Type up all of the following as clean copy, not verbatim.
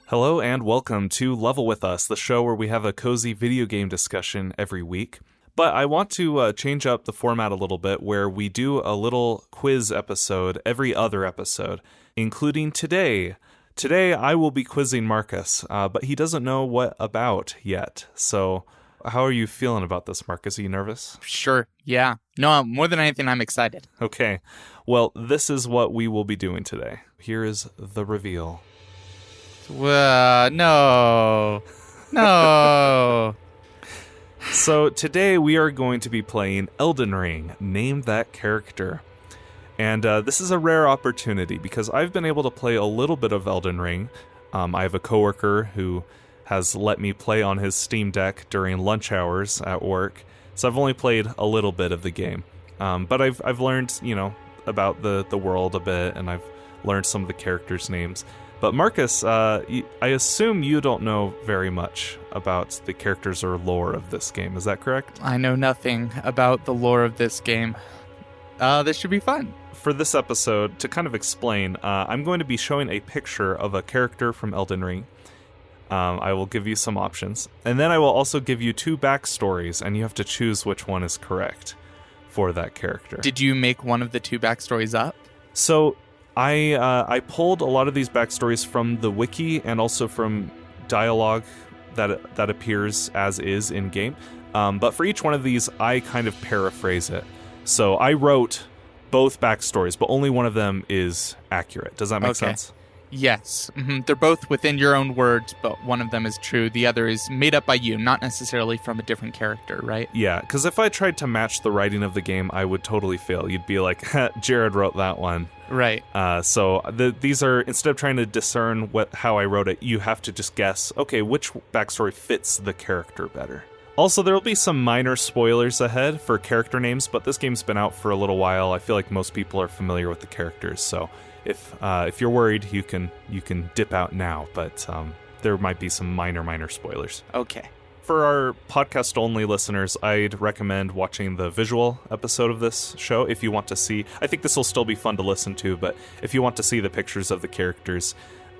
Hello and welcome to Level With Us, the show where we have a cozy video game discussion every week. But I want to change up the format a little bit where we do a little quiz episode every other episode, including today. Today I will be quizzing Marcus, but he doesn't know what about yet. So how are you feeling about this, Marcus? Are you nervous? Sure, yeah. No, more than anything, I'm excited. Okay, well, this is what we will be doing today. Here is the reveal. No. So today we are going to be playing Elden Ring, Name That Character. And this is a rare opportunity because I've been able to play a little bit of Elden Ring. I have a coworker who has let me play on his Steam Deck during lunch hours at work. So I've only played a little bit of the game. But I've learned, about the world a bit, and I've learned some of the characters' names. But Marcus, I assume you don't know very much about the characters or lore of this game. Is that correct? I know nothing about the lore of this game. This should be fun. For this episode, to kind of explain, I'm going to be showing a picture of a character from Elden Ring. I will give you some options. And then I will also give you two backstories, and you have to choose which one is correct for that character. Did you make one of the two backstories up? So I pulled a lot of these backstories from the wiki and also from dialogue that appears as is in game. But for each one of these, I kind of paraphrase it. So I wrote both backstories, but only one of them is accurate. Does that make sense? Yes. Mm-hmm. They're both within your own words, but one of them is true. The other is made up by you, not necessarily from a different character, right? Yeah, because if I tried to match the writing of the game, I would totally fail. You'd be like, Jared wrote that one. Right. So these are, instead of trying to discern how I wrote it, you have to just guess, okay, which backstory fits the character better. Also, there will be some minor spoilers ahead for character names, but this game's been out for a little while. I feel like most people are familiar with the characters, so if you're worried, you can dip out now, but there might be some minor spoilers. Okay. For our podcast-only listeners, I'd recommend watching the visual episode of this show if you want to see. I think this will still be fun to listen to, but if you want to see the pictures of the characters,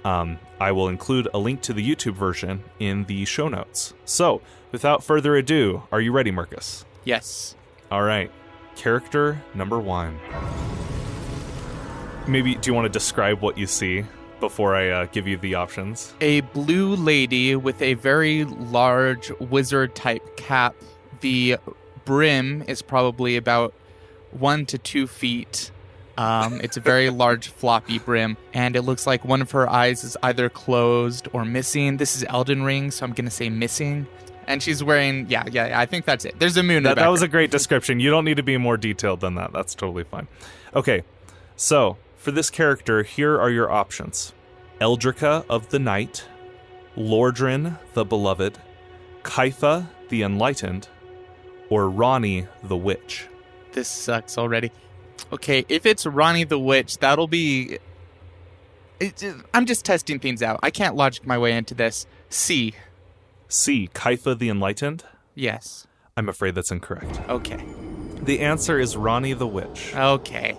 I will include a link to the YouTube version in the show notes. So, without further ado, are you ready, Marcus? Yes. All right. Character number 1. Maybe, do you want to describe what you see before I give you the options? A blue lady with a very large wizard-type cap. The brim is probably about 1 to 2 feet. It's a very large floppy brim, and it looks like one of her eyes is either closed or missing. This is Elden Ring, so I'm going to say missing. And she's wearing, yeah, I think that's it. There's a moon in the background. That was a great description. You don't need to be more detailed than that. That's totally fine. Okay, so for this character, here are your options. Eldrica of the Night, Lordran the Beloved, Kaifa the Enlightened, or Ronnie the Witch. This sucks already. Okay, if it's Ronnie the Witch, that'll be... I'm just testing things out. I can't logic my way into this. C, Kaifa the Enlightened? Yes. I'm afraid that's incorrect. Okay. The answer is Ronnie the Witch. Okay.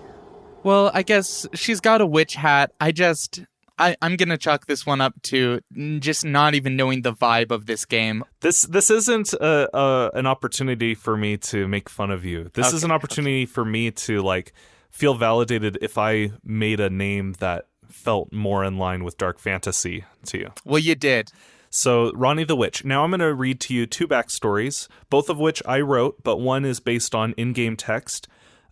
Well, I guess she's got a witch hat. I'm going to chalk this one up to just not even knowing the vibe of this game. This isn't an opportunity for me to make fun of you. This is an opportunity for me to feel validated if I made a name that felt more in line with dark fantasy to you. Well, you did. So, Ronnie the Witch. Now I'm going to read to you two backstories, both of which I wrote, but one is based on in-game text,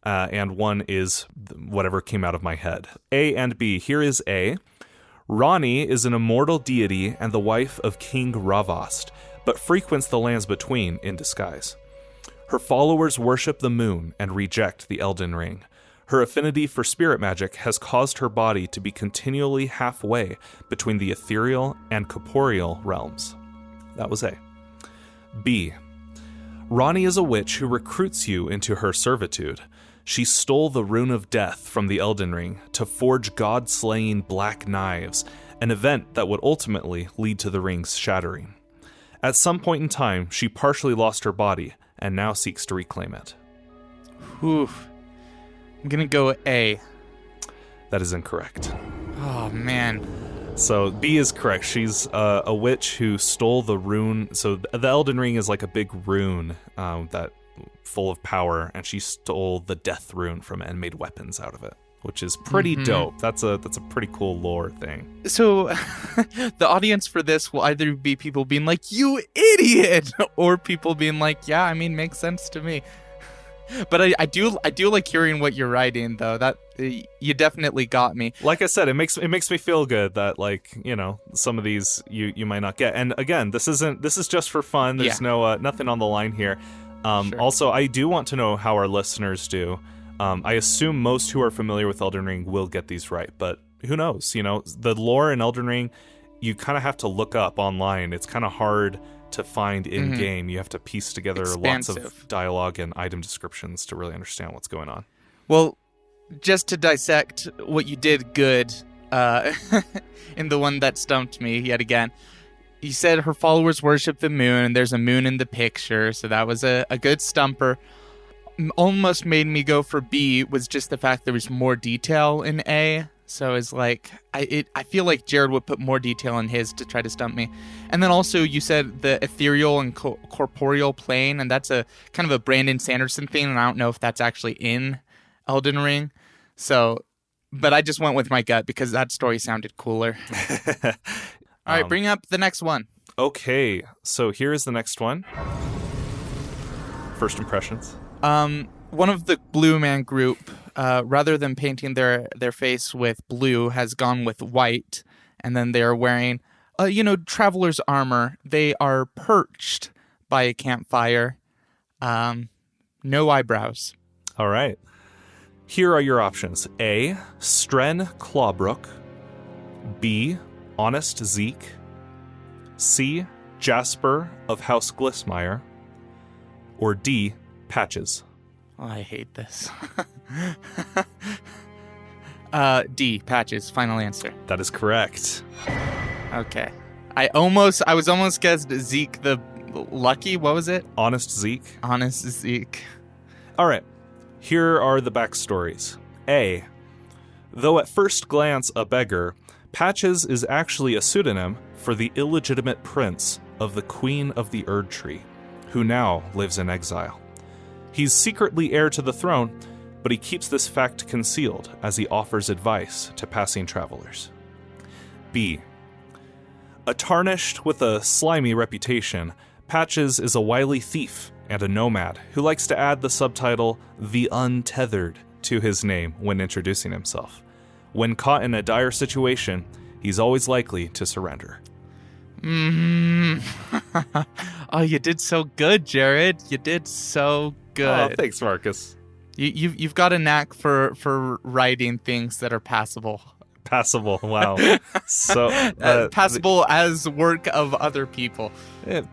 and one is whatever came out of my head. A and B. Here is A. Ronnie is an immortal deity and the wife of King Ravast, but frequents the lands between in disguise. Her followers worship the moon and reject the Elden Ring. Her affinity for spirit magic has caused her body to be continually halfway between the ethereal and corporeal realms. That was A. B. Ronnie is a witch who recruits you into her servitude. She stole the Rune of Death from the Elden Ring to forge god-slaying black knives, an event that would ultimately lead to the ring's shattering. At some point in time, she partially lost her body and now seeks to reclaim it. Oof. I'm gonna go A. That is incorrect. Oh, man. So B is correct. She's a witch who stole the rune. So the Elden Ring is like a big rune that full of power, and she stole the death rune from it and made weapons out of it, which is pretty dope. That's a pretty cool lore thing. So the audience for this will either be people being like, "You idiot," or people being like, "Yeah, I mean, makes sense to me." But I do like hearing what you're writing, though. That you definitely got me. Like I said, it makes me feel good that, like, you know, some of these you might not get. And again, this is just for fun. There's no nothing on the line here. Sure. Also, I do want to know how our listeners do. I assume most who are familiar with Elden Ring will get these right, but who knows? You know, the lore in Elden Ring, you kind of have to look up online. It's kind of hard to find in-game. You have to piece together lots of dialogue and item descriptions to really understand what's going on. Well, just to dissect what you did good in the one that stumped me yet again, you said her followers worship the moon, and there's a moon in the picture, so that was a good stumper. Almost made me go for B was just the fact there was more detail in A. So it's like, I feel like Jared would put more detail in his to try to stump me. And then also you said the ethereal and corporeal plane, and that's a kind of a Brandon Sanderson thing, and I don't know if that's actually in Elden Ring. So, but I just went with my gut because that story sounded cooler. All right, bring up the next one. Okay, so here is the next one. First impressions. One of the Blue Man group, rather than painting their face with blue, has gone with white, and then they are wearing, traveler's armor. They are perched by a campfire. No eyebrows. All right. Here are your options. A, Stren Clawbrook. B, Honest Zeke. C, Jasper of House Glissmire. Or D, Patches. Oh, I hate this. D, Patches. Final answer. That is correct. Okay. I was almost guessed Zeke the Lucky. What was it? Honest Zeke. Honest Zeke. All right. Here are the backstories. A, though at first glance a beggar, Patches is actually a pseudonym for the illegitimate prince of the Queen of the Erd Tree, who now lives in exile. He's secretly heir to the throne, but he keeps this fact concealed as he offers advice to passing travelers. B, a tarnished with a slimy reputation, Patches is a wily thief and a nomad who likes to add the subtitle The Untethered to his name when introducing himself. When caught in a dire situation, he's always likely to surrender. Oh, you did so good, Jared. You did so good. Oh, thanks, Marcus. You've got a knack for writing things that are passable. Passable, wow. So passable as work of other people.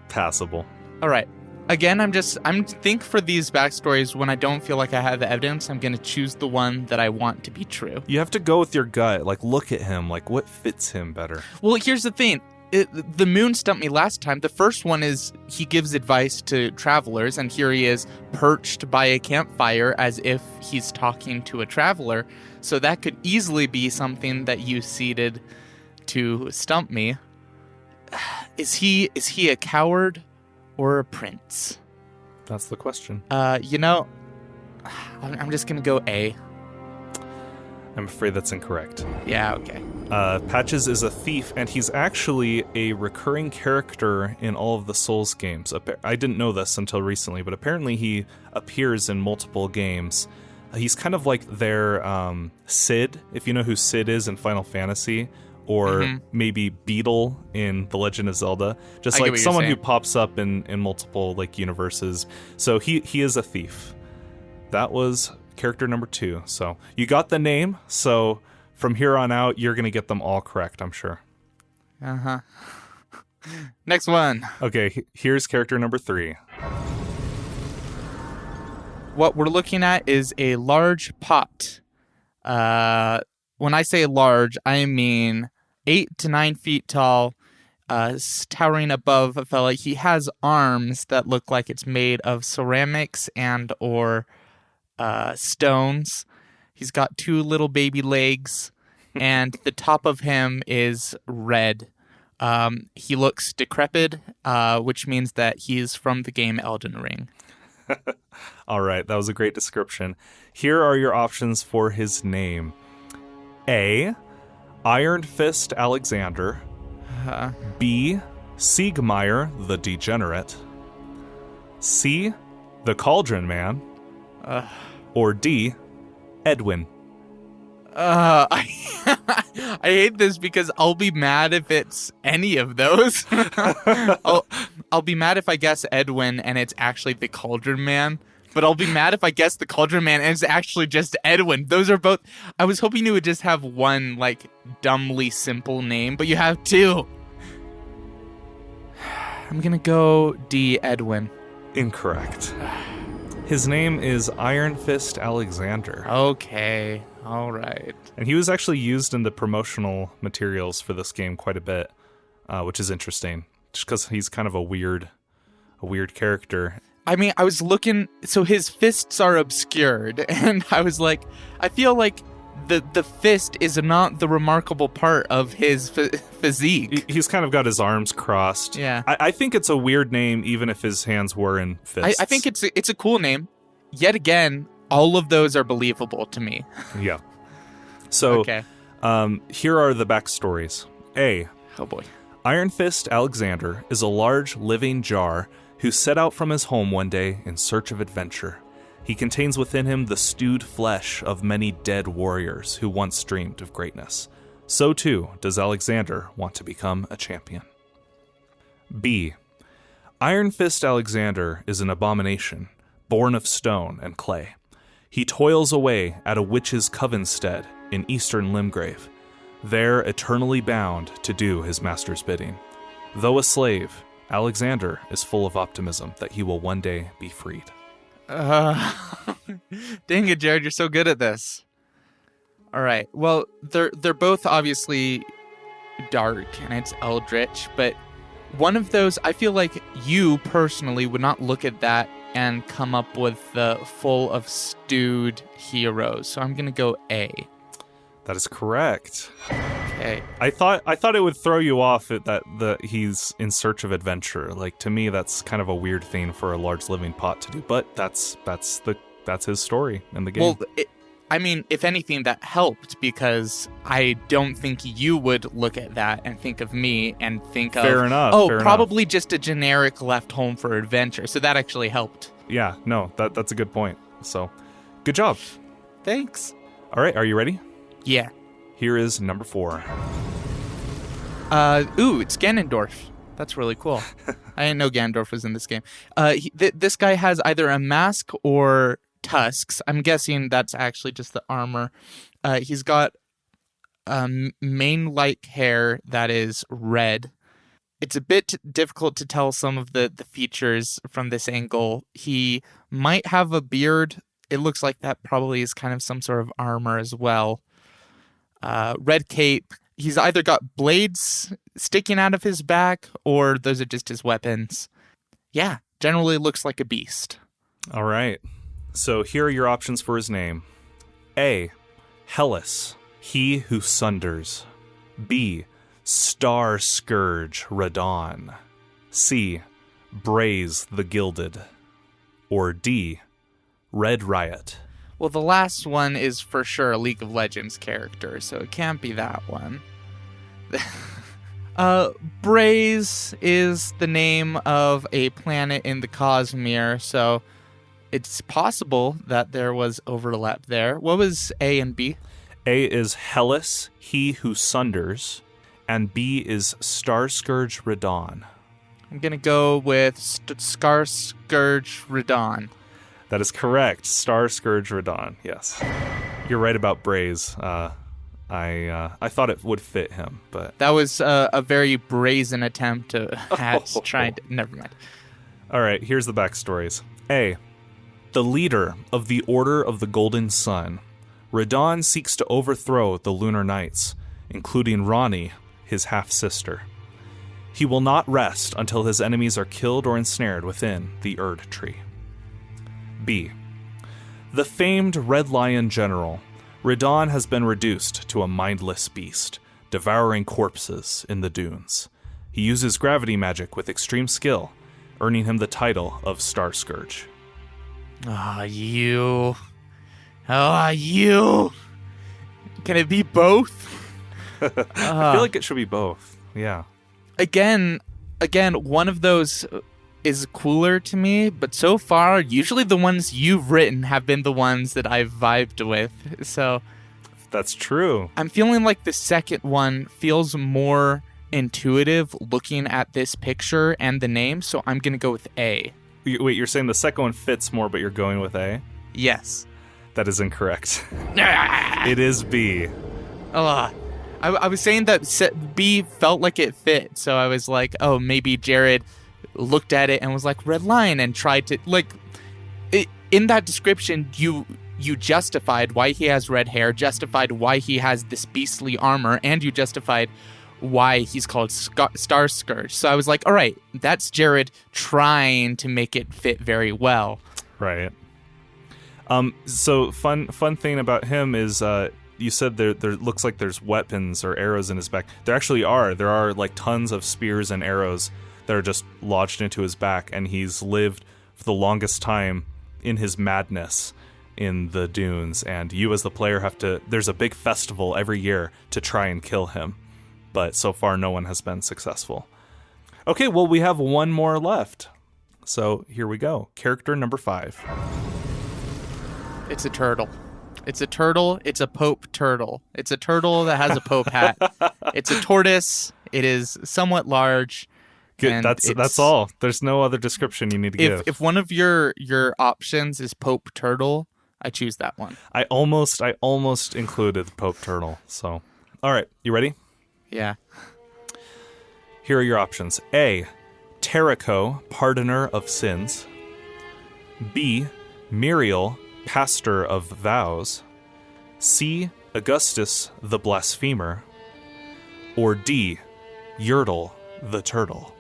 Passable. All right. Again, I'm think for these backstories, when I don't feel like I have the evidence, I'm going to choose the one that I want to be true. You have to go with your gut. Like, look at him. Like, what fits him better? Well, here's the thing. The moon stumped me last time. The first one is he gives advice to travelers, and here he is perched by a campfire as if he's talking to a traveler. So that could easily be something that you seeded to stump me. Is he a coward or a prince? That's the question. I'm just going to go A. I'm afraid that's incorrect. Yeah, okay. Patches is a thief, and he's actually a recurring character in all of the Souls games. I didn't know this until recently, but apparently he appears in multiple games. He's kind of like their Cid, if you know who Cid is in Final Fantasy, or maybe Beetle in The Legend of Zelda. Just like someone who pops up in multiple like universes. So he is a thief. That was character number 2. So you got the name, so from here on out, you're going to get them all correct, I'm sure. Uh-huh. Next one. Okay, here's character number 3. What we're looking at is a large pot. When I say large, I mean 8 to 9 feet tall, towering above a fella. He has arms that look like it's made of ceramics and or stones. He's got 2 little baby legs, and the top of him is red. He looks decrepit, which means that he's from the game Elden Ring. All right, that was a great description. Here are your options for his name. A. Iron Fist Alexander. B. Siegmeyer the Degenerate. C. The Cauldron Man. Or D. Edwin. I hate this because I'll be mad if it's any of those. I'll be mad if I guess Edwin and it's actually the Cauldron Man. But I'll be mad if I guess the Cauldron Man and it's actually just Edwin. Those are both... I was hoping you would just have one, like, dumbly simple name, but you have two. I'm gonna go D, Edwin. Incorrect. His name is Iron Fist Alexander. Okay, all right. And he was actually used in the promotional materials for this game quite a bit, which is interesting, just because he's kind of a weird character. I mean, I was looking, so his fists are obscured, and I was like, I feel like the fist is not the remarkable part of his physique. He's kind of got his arms crossed. Yeah. I think it's a weird name, even if his hands were in fists. I think it's a cool name. Yet again, all of those are believable to me. Yeah. So, okay. Here are the backstories. A. Oh boy. Iron Fist Alexander is a large living jar who set out from his home one day in search of adventure. He contains within him the stewed flesh of many dead warriors who once dreamed of greatness. So too does Alexander want to become a champion. B. Iron Fist Alexander is an abomination, born of stone and clay. He toils away at a witch's covenstead in eastern Limgrave, there eternally bound to do his master's bidding. Though a slave, Alexander is full of optimism that he will one day be freed. Dang it, Jared, you're so good at this. All right. Well, they're both obviously dark and it's eldritch, but one of those, I feel like you personally would not look at that and come up with the full of stewed heroes. So I'm going to go A. That is correct. Okay. I thought it would throw you off that he's in search of adventure. Like, to me, that's kind of a weird thing for a large living pot to do. But that's his story in the game. Well, I mean, if anything, that helped because I don't think you would look at that and think of me and think of... Fair enough. Oh, fair probably enough. Just a generic left home for adventure. So that actually helped. Yeah, no, that's a good point. So, good job. Thanks. All right, are you ready? Yeah. Here is number 4. It's Ganondorf. That's really cool. I didn't know Ganondorf was in this game. This guy has either a mask or tusks. I'm guessing that's actually just the armor. He's got mane-like hair that is red. It's a bit difficult to tell some of the features from this angle. He might have a beard. It looks like that probably is kind of some sort of armor as well. Red cape. He's either got blades sticking out of his back or those are just his weapons. Yeah, generally looks like a beast. All right. So here are your options for his name. A. Hellas, he who sunders. B. Star Scourge Radon. C. Braze the Gilded. Or D. Red Riot. Well, the last one is for sure a League of Legends character, so it can't be that one. Braze is the name of a planet in the Cosmere, so it's possible that there was overlap there. What was A and B? A is Hellas, he who sunders, and B is Star Scourge Radon. I'm going to go with Scar Scourge Radon. That is correct. Star Scourge Radon. Yes. You're right about Braze. I thought it would fit him, but... That was a very brazen attempt to try to... Never mind. All right, here's the backstories. A. The leader of the Order of the Golden Sun, Radon seeks to overthrow the Lunar Knights, including Rani, his half-sister. He will not rest until his enemies are killed or ensnared within the Erd Tree. B. The famed Red Lion General, Radon has been reduced to a mindless beast, devouring corpses in the dunes. He uses gravity magic with extreme skill, earning him the title of Star Scourge. You. You. Can it be both? I feel like it should be both. Yeah. Again, one of those is cooler to me, but so far, usually the ones you've written have been the ones that I've vibed with. So that's true. I'm feeling like the second one feels more intuitive looking at this picture and the name, so I'm going to go with A. Wait, you're saying the second one fits more, but you're going with A? Yes. That is incorrect. It is B. I was saying that B felt like it fit, so I was like, oh, maybe Jared looked at it and was like, red line, and tried to, in that description, you justified why he has red hair, justified why he has this beastly armor, and you justified why he's called Star Scourge. So I was like, all right, that's Jared trying to make it fit very well. Right. So fun thing about him is you said there looks like there's weapons or arrows in his back. There actually are. There are like tons of spears and arrows that are just lodged into his back, and he's lived for the longest time in his madness in the dunes, and you as the player there's a big festival every year to try and kill him, but so far no one has been successful. Okay, well, we have one more left, so here we go. Character number 5. It's a turtle. It's a turtle. It's a Pope turtle. It's a turtle that has a Pope hat. It's a tortoise. It is somewhat large. Good. That's all. There's no other description you need to give. If one of your options is Pope turtle, I choose that one. I almost included Pope turtle. So, all right, you ready? Yeah. Here are your options. A, Terrico, pardoner of sins. B, Muriel, pastor of vows. C, Augustus, the blasphemer. Or D, Yertle, the turtle.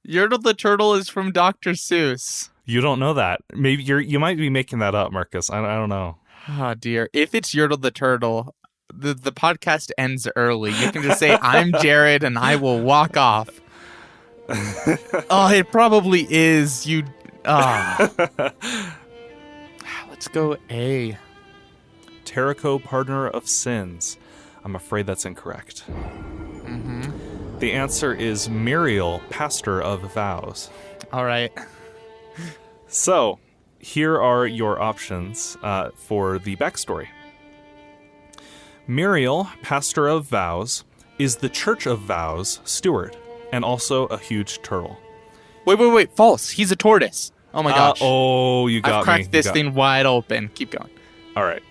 Yertle the turtle is from Dr. Seuss. You don't know that. Maybe you might be making that up, Marcus. I don't know. Oh dear. If it's Yertle the turtle, the podcast ends early. You can just say I'm Jared and I will walk off. Oh, it probably is. Let's go A. Terrico, pardoner of sins. I'm afraid that's incorrect. Mm-hmm. The answer is Muriel, pastor of vows. All right. So, here are your options for the backstory. Muriel, pastor of vows, is the Church of Vows steward, and also a huge turtle. Wait, false. He's a tortoise. Oh my gosh. You got me. I've cracked this thing wide open. Keep going. All right.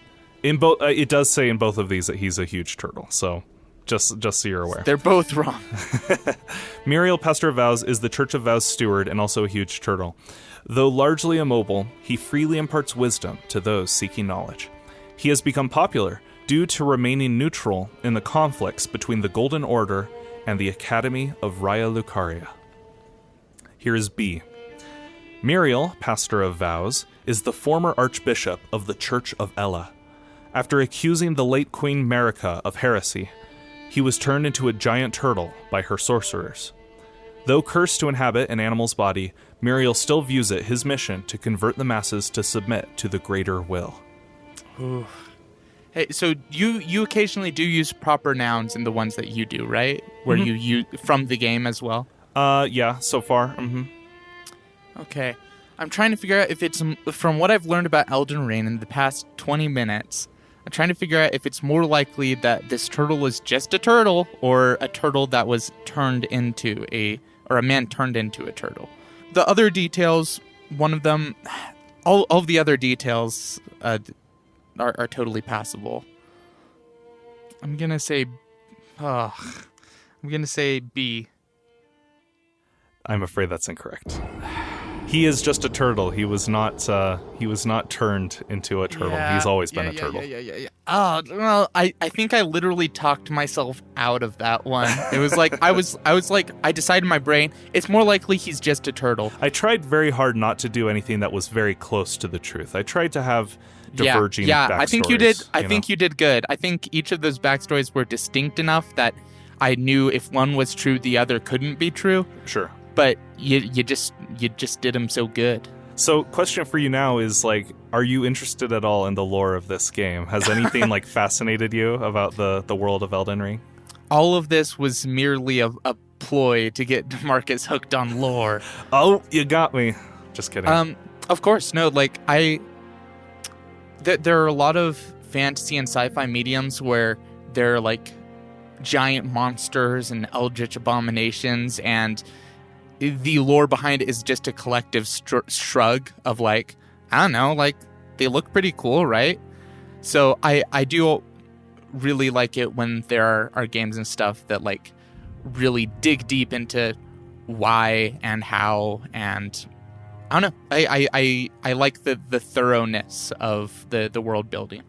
In both, it does say in both of these that he's a huge turtle, so just so you're aware. They're both wrong. Muriel, pastor of vows, is the Church of Vows steward and also a huge turtle. Though largely immobile, he freely imparts wisdom to those seeking knowledge. He has become popular due to remaining neutral in the conflicts between the Golden Order and the Academy of Raya Lucaria. Here is B. Muriel, pastor of vows, is the former archbishop of the Church of Ella. After accusing the late Queen Marika of heresy, he was turned into a giant turtle by her sorcerers. Though cursed to inhabit an animal's body, Muriel still views it his mission to convert the masses to submit to the greater will. Ooh. Hey, so you occasionally do use proper nouns in the ones that you do, right? Where you use from the game as well? Yeah, so far. Mm-hmm. Okay. I'm trying to figure out if it's, from what I've learned about Elden Ring in the past 20 minutes, I'm trying to figure out if it's more likely that this turtle is just a turtle or a turtle that was turned into or a man turned into a turtle. The other details, one of them, all of the other details are totally passable. I'm going to say B. I'm afraid that's incorrect. He is just a turtle. He was not turned into a turtle. Yeah, He's always been a turtle. Yeah. Oh, well, I think I literally talked myself out of that one. It was like I decided in my brain, it's more likely he's just a turtle. I tried very hard not to do anything that was very close to the truth. I tried to have diverging yeah. backstories. I think you did. I think you did good. I think each of those backstories were distinct enough that I knew if one was true, the other couldn't be true. Sure. But you just did them so good. So, question for you now is like, are you interested at all in the lore of this game? Has anything like fascinated you about the world of Elden Ring? All of this was merely a ploy to get DeMarcus hooked on lore. Oh, you got me. Just kidding. Of course, no. Like there are a lot of fantasy and sci-fi mediums where they're like giant monsters and eldritch abominations, and the lore behind it is just a collective shrug of like, I don't know, like they look pretty cool, right? So I do really like it when there are games and stuff that like really dig deep into why and how, and I don't know. I like the thoroughness of the world building.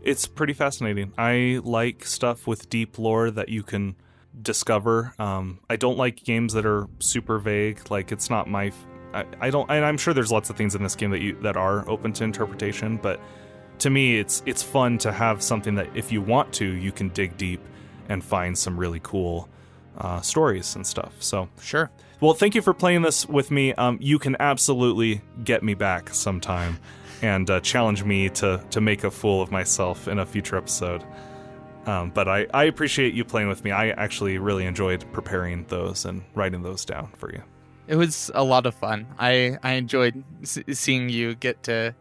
It's pretty fascinating. I like stuff with deep lore that you can discover. I don't like games that are super vague. Like it's not my. I don't. And I'm sure there's lots of things in this game that are open to interpretation. But to me, it's fun to have something that if you want to, you can dig deep and find some really cool stories and stuff. So sure. Well, thank you for playing this with me. You can absolutely get me back sometime and challenge me to make a fool of myself in a future episode. But I appreciate you playing with me. I actually really enjoyed preparing those and writing those down for you. It was a lot of fun. I enjoyed seeing you get to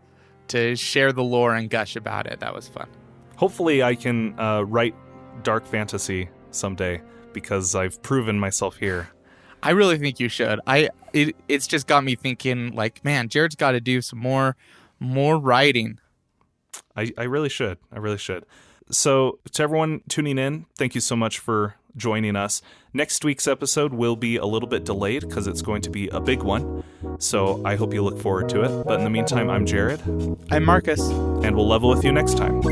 share the lore and gush about it. That was fun. Hopefully I can write dark fantasy someday because I've proven myself here. I really think you should. It's just got me thinking, like, man, Jared's got to do some more writing. I really should. I really should. So to everyone tuning in, thank you so much for joining us. Next week's episode will be a little bit delayed because it's going to be a big one. So I hope you look forward to it. But in the meantime, I'm Jared. I'm Marcus. And we'll level with you next time.